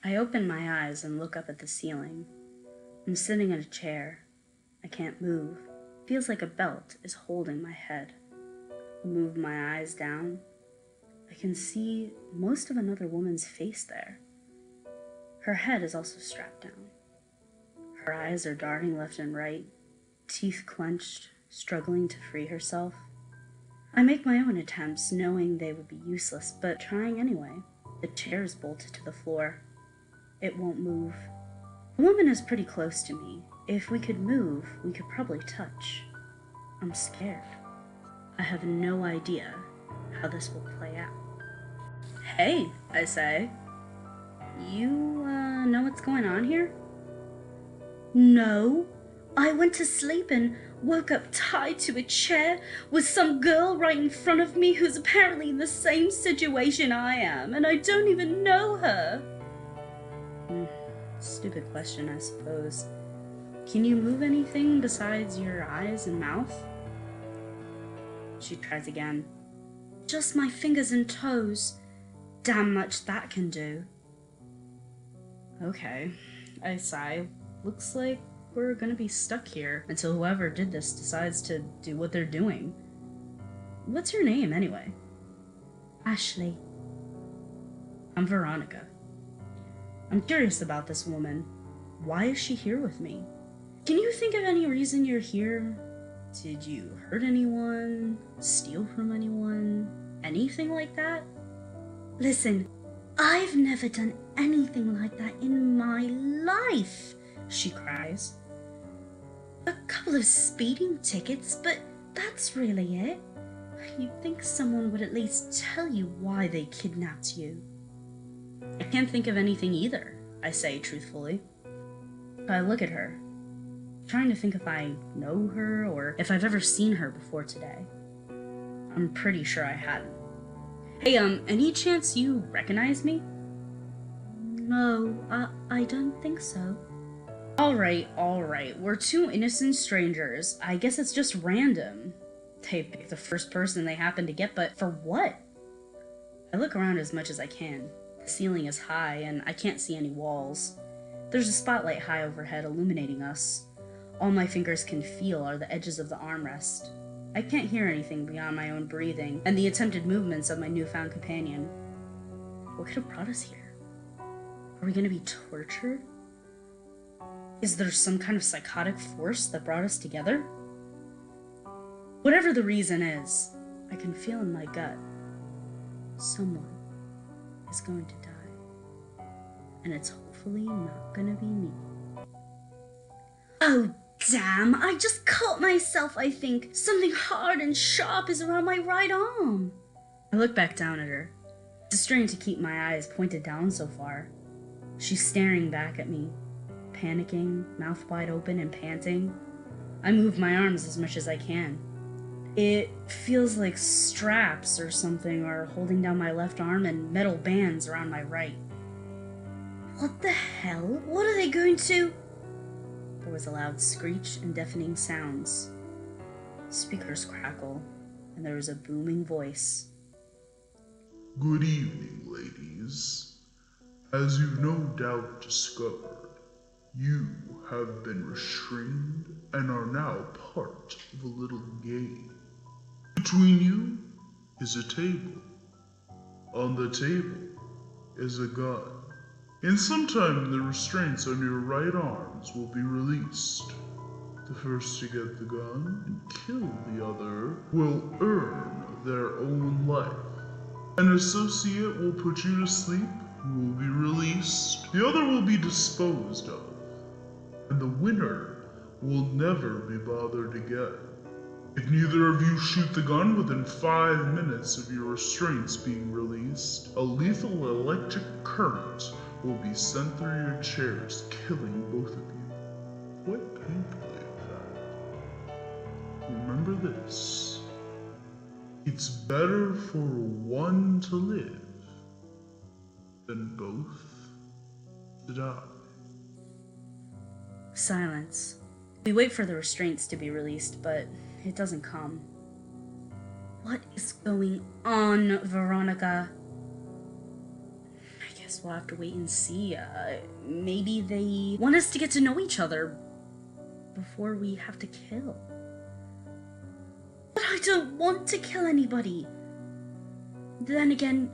I open my eyes and look up at the ceiling. I'm sitting in a chair. I can't move. It feels like a belt is holding my head. I move my eyes down. I can see most of another woman's face there. Her head is also strapped down. Her eyes are darting left and right, teeth clenched, struggling to free herself. I make my own attempts, knowing they would be useless, but trying anyway. The chair is bolted to the floor. It won't move. The woman is pretty close to me. If we could move, we could probably touch. I'm scared. I have no idea how this will play out. Hey, I say. You, know what's going on here? No. I went to sleep and woke up tied to a chair with some girl right in front of me who's apparently in the same situation I am, and I don't even know her. Stupid question, I suppose. Can you move anything besides your eyes and mouth? She tries again. Just my fingers and toes. Damn much that can do. Okay, I sigh. Looks like we're gonna be stuck here until whoever did this decides to do what they're doing. What's your name, anyway? Ashley. I'm Veronica. I'm curious about this woman. Why is she here with me? Can you think of any reason you're here? Did you hurt anyone? Steal from anyone? Anything like that? Listen, I've never done anything like that in my life, she cries. A couple of speeding tickets, but that's really it. You'd think someone would at least tell you why they kidnapped you. I can't think of anything either, I say truthfully. I look at her, trying to think if I know her or if I've ever seen her before today. I'm pretty sure I hadn't. Hey, any chance you recognize me? No, I don't think so. Alright. We're two innocent strangers. I guess it's just random. They pick the first person they happen to get, but for what? I look around as much as I can. The ceiling is high, and I can't see any walls. There's a spotlight high overhead illuminating us. All my fingers can feel are the edges of the armrest. I can't hear anything beyond my own breathing and the attempted movements of my newfound companion. What could have brought us here? Are we going to be tortured? Is there some kind of psychotic force that brought us together? Whatever the reason is, I can feel in my gut. Someone is going to die. And it's hopefully not going to be me. Oh, damn, I just cut myself, I think. Something hard and sharp is around my right arm. I look back down at her. It's strange to keep my eyes pointed down so far. She's staring back at me, panicking, mouth wide open and panting. I move my arms as much as I can. It feels like straps or something are holding down my left arm and metal bands around my right. What the hell? What are they going to... There was a loud screech and deafening sounds. Speakers crackle, and there was a booming voice. Good evening, ladies. As you've no doubt discovered, you have been restrained and are now part of a little game. Between you is a table. On the table is a gun. And sometime the restraints on your right arms will be released. The first to get the gun and kill the other will earn their own life. An associate will put you to sleep, who will be released. The other will be disposed of. And the winner will never be bothered again. If neither of you shoot the gun within 5 minutes of your restraints being released, a lethal electric current will be sent through your chairs, killing both of you. Quite painfully, in fact. Remember this. It's better for one to live than both to die. Silence. We wait for the restraints to be released, but it doesn't come. What is going on, Veronica? I guess we'll have to wait and see. Maybe they want us to get to know each other before we have to kill. But I don't want to kill anybody. Then again,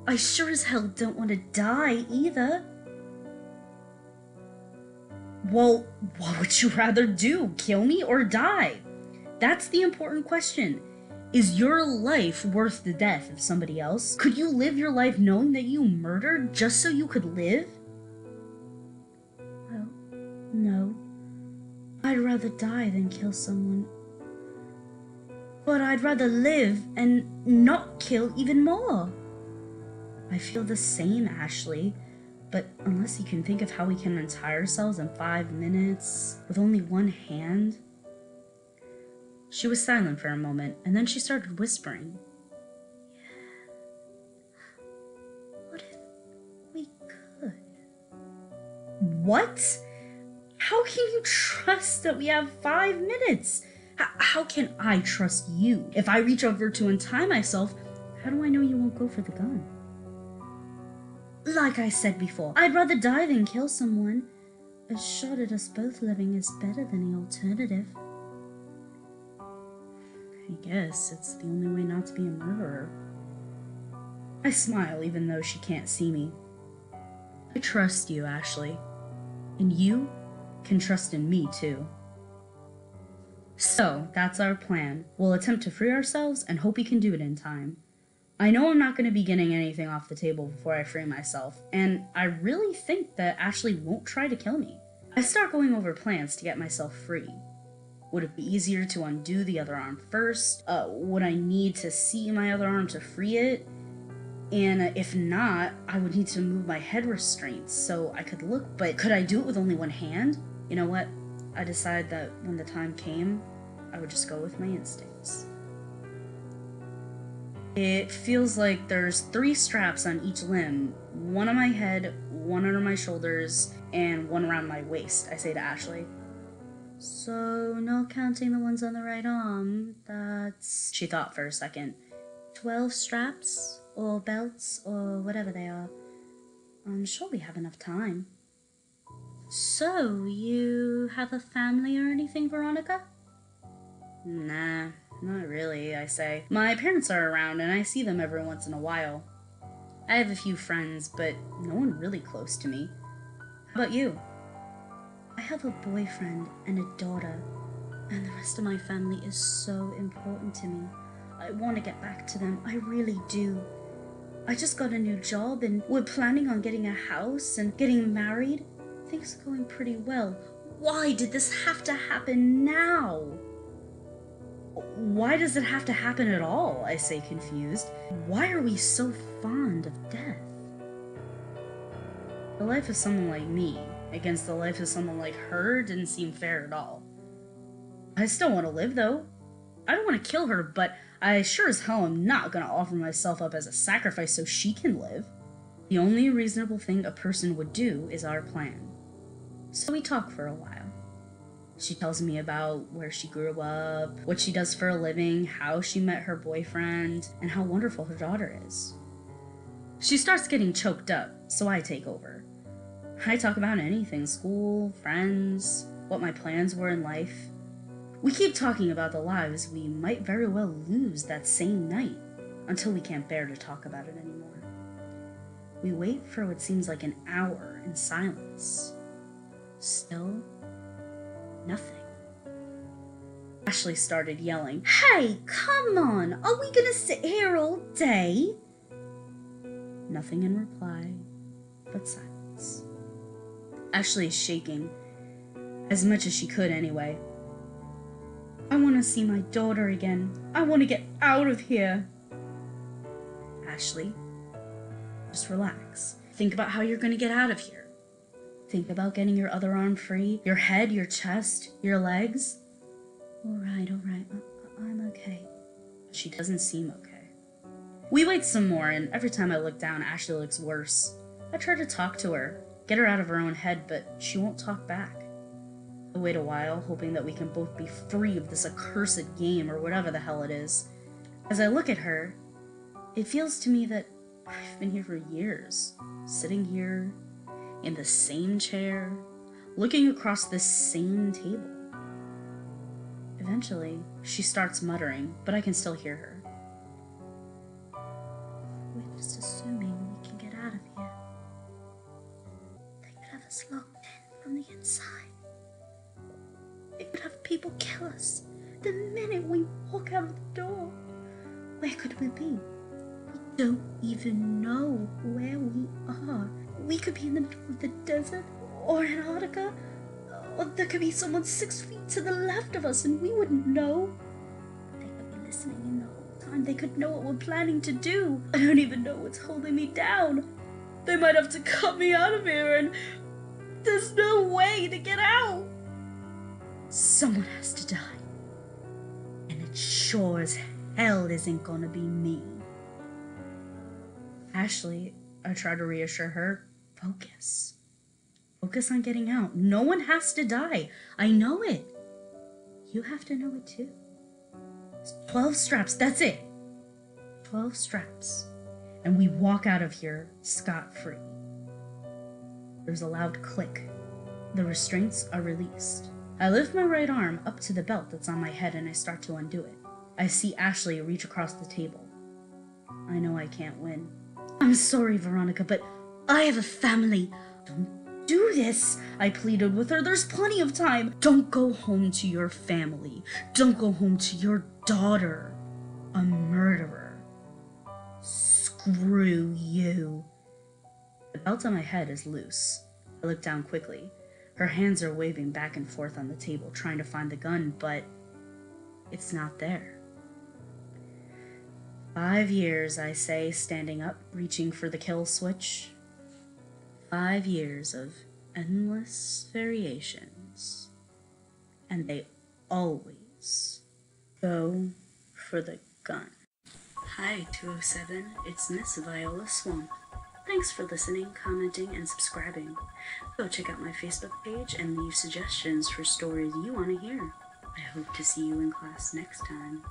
I sure as hell don't want to die either. Well, what would you rather do? Kill me or die? That's the important question. Is your life worth the death of somebody else? Could you live your life knowing that you murdered just so you could live? Well, no. I'd rather die than kill someone. But I'd rather live and not kill even more. I feel the same, Ashley. But unless you can think of how we can untie ourselves in 5 minutes with only one hand. She was silent for a moment, and then she started whispering. Yeah. What if we could? What? How can you trust that we have 5 minutes? How can I trust you? If I reach over to untie myself, how do I know you won't go for the gun? Like I said before, I'd rather die than kill someone. A shot at us both living is better than the alternative. I guess it's the only way not to be a murderer. I smile even though she can't see me. I trust you, Ashley. And you can trust in me too. So, that's our plan. We'll attempt to free ourselves and hope we can do it in time. I know I'm not going to be getting anything off the table before I free myself, and I really think that Ashley won't try to kill me. I start going over plans to get myself free. Would it be easier to undo the other arm first? Would I need to see my other arm to free it? And if not, I would need to move my head restraints so I could look, but could I do it with only one hand? You know what? I decided that when the time came, I would just go with my instincts. It feels like there's 3 straps on each limb, one on my head, one under my shoulders, and one around my waist, I say to Ashley. So, not counting the ones on the right arm, that's... She thought for a second. 12 straps, or belts, or whatever they are. I'm sure we have enough time. So, you have a family or anything, Veronica? Nah, not really, I say. My parents are around and I see them every once in a while. I have a few friends, but no one really close to me. How about you? I have a boyfriend and a daughter, and the rest of my family is so important to me. I want to get back to them, I really do. I just got a new job and we're planning on getting a house and getting married. Things are going pretty well. Why did this have to happen now? Why does it have to happen at all? I say, confused. Why are we so fond of death? The life of someone like me against the life of someone like her didn't seem fair at all. I still want to live, though. I don't want to kill her, but I sure as hell am not going to offer myself up as a sacrifice so she can live. The only reasonable thing a person would do is our plan. So we talk for a while. She tells me about where she grew up, what she does for a living, how she met her boyfriend, and how wonderful her daughter is. She starts getting choked up, so I take over. I talk about anything, school, friends, what my plans were in life. We keep talking about the lives we might very well lose that same night, until we can't bear to talk about it anymore. We wait for what seems like an hour in silence. Still, nothing. Ashley started yelling, "Hey, come on! Are we gonna sit here all day?" Nothing in reply, but silence. Ashley's shaking, as much as she could anyway. I want to see my daughter again. I want to get out of here. Ashley, just relax. Think about how you're going to get out of here. Think about getting your other arm free, your head, your chest, your legs. All right, I'm okay. She doesn't seem okay. We wait some more, and every time I look down, Ashley looks worse. I try to talk to her, get her out of her own head, but she won't talk back. I wait a while, hoping that we can both be free of this accursed game or whatever the hell it is. As I look at her, it feels to me that I've been here for years, sitting here in the same chair, looking across this same table. Eventually, she starts muttering, but I can still hear her. We're just assuming we can get out of here. They could have us locked in from the inside. They could have people kill us the minute we walk out of the door. Where could we be? We don't even know where we are. We could be in the middle of the desert or Antarctica, or there could be someone 6 feet to the left of us and we wouldn't know. They could be listening in the whole time. They could know what we're planning to do. I don't even know what's holding me down. They might have to cut me out of here and there's no way to get out. Someone has to die. And it sure as hell isn't gonna be me. Ashley, I try to reassure her, focus. Focus on getting out. No one has to die. I know it. You have to know it too. It's 12 straps, that's it. 12 straps. And we walk out of here scot-free. There's a loud click. The restraints are released. I lift my right arm up to the belt that's on my head and I start to undo it. I see Ashley reach across the table. I know I can't win. I'm sorry, Veronica, but I have a family. Don't do this, I pleaded with her. There's plenty of time. Don't go home to your family. Don't go home to your daughter. A murderer. Screw you. The belt on my head is loose. I look down quickly. Her hands are waving back and forth on the table, trying to find the gun, but it's not there. 5 years, I say, standing up, reaching for the kill switch. 5 years of endless variations. And they always go for the gun. Hi, 207. It's Miss Viola Swamp. Thanks for listening, commenting, and subscribing. Go check out my Facebook page and leave suggestions for stories you want to hear. I hope to see you in class next time.